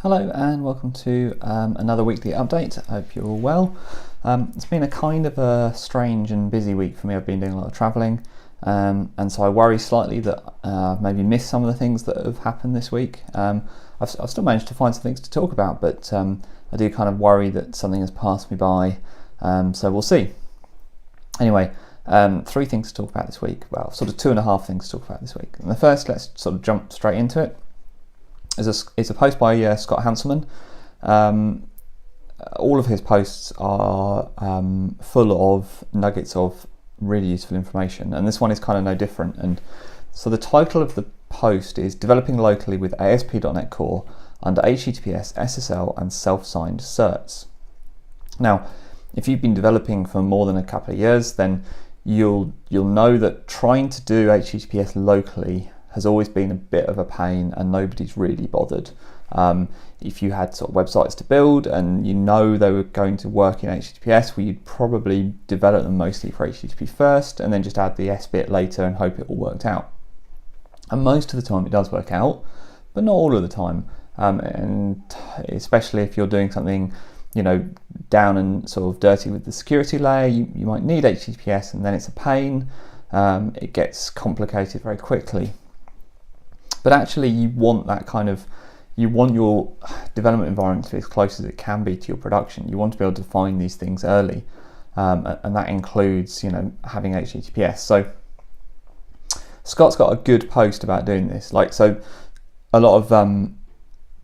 Hello and welcome to another weekly update. I hope you're all well. It's been a kind of a strange and busy week for me. I've been doing a lot of travelling and so I worry slightly that I've maybe missed some of the things that have happened this week. I've still managed to find some things to talk about, but I do kind of worry that something has passed me by, so we'll see. Anyway, 3 things to talk about this week. Well, sort of 2.5 things to talk about this week. And the first, let's sort of jump straight into it. It's a post by Scott Hanselman. All of his posts are full of nuggets of really useful information, and this one is kind of no different. And so the title of the post is Developing Locally with ASP.NET Core under HTTPS, SSL and Self-Signed Certs. Now, if you've been developing for more than a couple of years, then you'll know that trying to do HTTPS locally has always been a bit of a pain and nobody's really bothered. If you had sort of websites to build and you know they were going to work in HTTPS, well, you'd probably develop them mostly for HTTP first and then just add the S bit later and hope it all worked out. And most of the time it does work out, but not all of the time. And especially if you're doing something, down and sort of dirty with the security layer, you might need HTTPS and then it's a pain. It gets complicated very quickly. But actually you want your development environment to be as close as it can be to your production. You want to be able to find these things early, and that includes, having HTTPS. So Scott's got a good post about doing this. So a lot of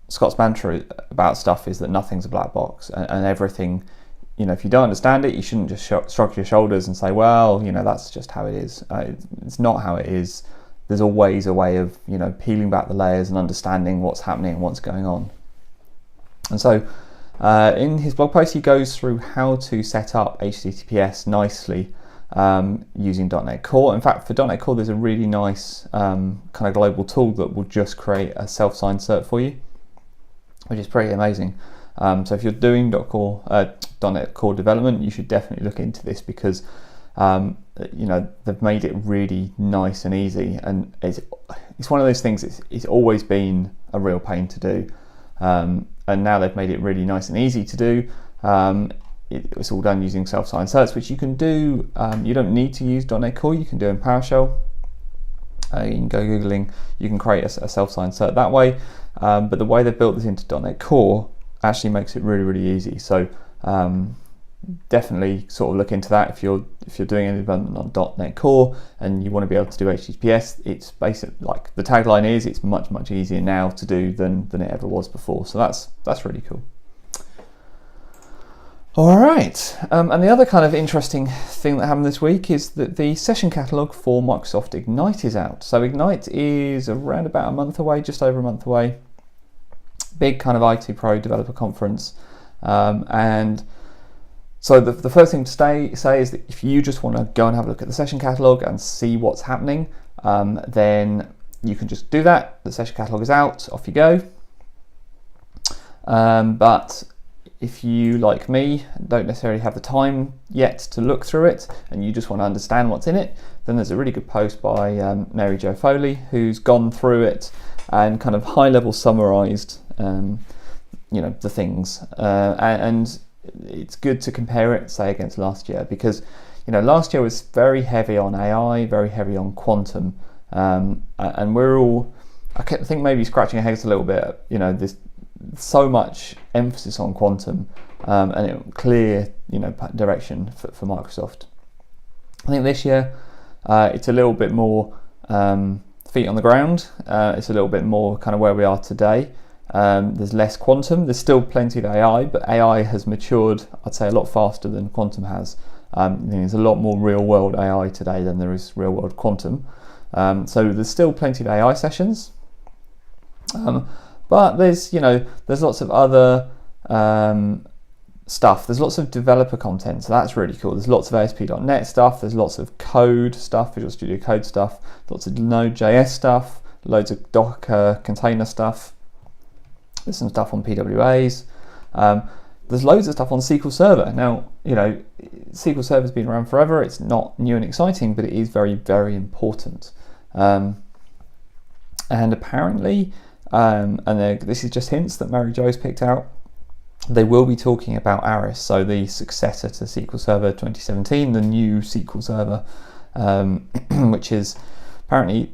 Scott's mantra about stuff is that nothing's a black box, and everything, if you don't understand it, you shouldn't just shrug your shoulders and say, well, that's just how it is. It's not how it is. There's always a way of, peeling back the layers and understanding what's happening and what's going on. And so in his blog post, he goes through how to set up HTTPS nicely using .NET Core. In fact, for .NET Core, there's a really nice kind of global tool that will just create a self-signed cert for you, which is pretty amazing. So if you're doing .NET Core development, you should definitely look into this because they've made it really nice and easy, and it's one of those things. It's always been a real pain to do, and now they've made it really nice and easy to do. It's all done using self-signed certs, which you can do. You don't need to use .NET Core. You can do in PowerShell. You can go googling. You can create a self-signed cert that way. But the way they've built this into .NET Core actually makes it really, really easy. So definitely sort of look into that if you're doing any development on .NET Core and you want to be able to do HTTPS. It's basically, like the tagline is, it's much easier now to do than it ever was before. So that's really cool. All right, and the other kind of interesting thing that happened this week is that the session catalogue for Microsoft Ignite is out. So Ignite is around about a month away, just over a month away. Big kind of IT Pro developer conference, and so the first thing to say is that if you just want to go and have a look at the session catalogue and see what's happening, then you can just do that. The session catalogue is out, off you go. But if you, like me, don't necessarily have the time yet to look through it and you just want to understand what's in it, then there's a really good post by Mary Jo Foley, who's gone through it and kind of high-level summarised the things, and it's good to compare it, say, against last year, because last year was very heavy on AI, very heavy on quantum, and we're all, I think, maybe scratching our heads a little bit. There's so much emphasis on quantum, and a clear direction for Microsoft. I think this year it's a little bit more feet on the ground. It's a little bit more kind of where we are today. There's less quantum. There's still plenty of AI, but AI has matured, I'd say, a lot faster than quantum has. There's a lot more real-world AI today than there is real-world quantum. So there's still plenty of AI sessions, but there's lots of other stuff. There's lots of developer content, so that's really cool. There's lots of ASP.NET stuff. There's lots of code stuff, Visual Studio Code stuff. Lots of Node.js stuff. Loads of Docker container stuff. There's some stuff on PWAs. There's loads of stuff on SQL Server. Now, SQL Server's been around forever. It's not new and exciting, but it is very, very important. And apparently, and this is just hints that Mary Jo's picked out. They will be talking about ARIS, so the successor to SQL Server 2017, the new SQL Server, which is apparently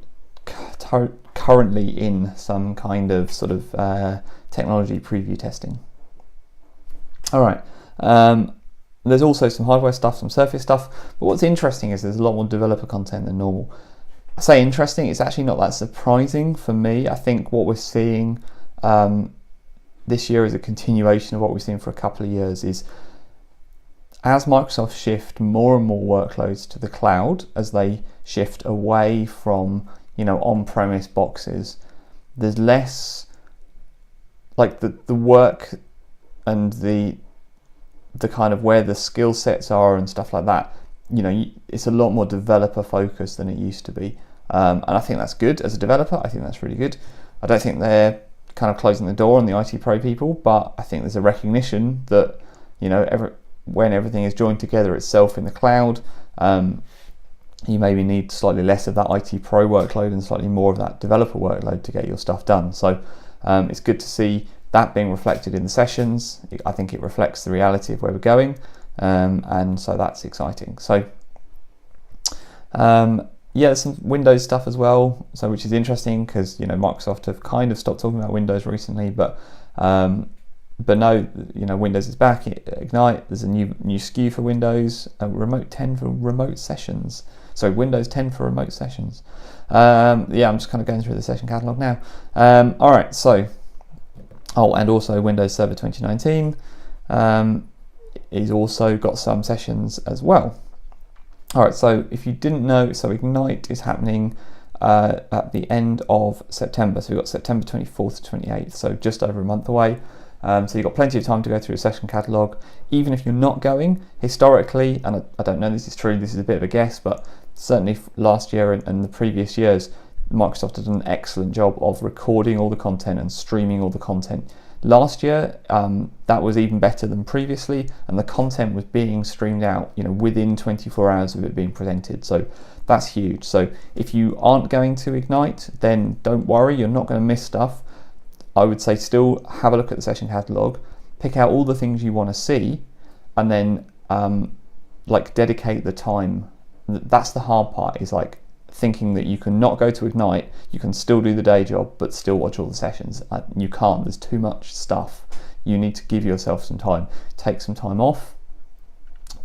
currently in some kind of sort of technology preview testing. All right. There's also some hardware stuff, some Surface stuff, but what's interesting is there's a lot more developer content than normal. I say interesting, it's actually not that surprising for me. I think what we're seeing this year is a continuation of what we've seen for a couple of years, is as Microsoft shift more and more workloads to the cloud, as they shift away from, on-premise boxes, there's less, like the work and the kind of where the skill sets are and stuff like that, it's a lot more developer focused than it used to be. And I think that's good as a developer. I think that's really good. I don't think they're kind of closing the door on the IT pro people, but I think there's a recognition that, when everything is joined together itself in the cloud, you maybe need slightly less of that IT pro workload and slightly more of that developer workload to get your stuff done. So it's good to see that being reflected in the sessions. I think it reflects the reality of where we're going, and so that's exciting. So there's some Windows stuff as well, so which is interesting because Microsoft have kind of stopped talking about Windows recently, but no, Windows is back. Ignite, there's a new SKU for Windows, Remote 10 for remote sessions. So Windows 10 for remote sessions. I'm just kind of going through the session catalog now. All right, so and also Windows Server 2019 is also got some sessions as well. All right, so if you didn't know, so Ignite is happening at the end of September. So we've got September 24th to 28th, so just over a month away. So you've got plenty of time to go through a session catalogue. Even if you're not going, historically, and I don't know this is true, this is a bit of a guess, but certainly last year and the previous years, Microsoft has done an excellent job of recording all the content and streaming all the content. Last year, that was even better than previously, and the content was being streamed out, within 24 hours of it being presented. So that's huge. So if you aren't going to Ignite, then don't worry, you're not going to miss stuff. I would say still have a look at the session catalog, pick out all the things you want to see, and then dedicate the time. That's the hard part, is thinking that you can not go to Ignite, you can still do the day job, but still watch all the sessions. You can't, there's too much stuff. You need to give yourself some time. Take some time off,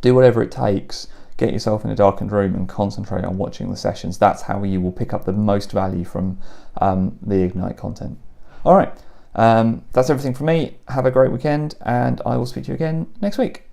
do whatever it takes, get yourself in a darkened room and concentrate on watching the sessions. That's how you will pick up the most value from the Ignite content. All right, that's everything from me. Have a great weekend, and I will speak to you again next week.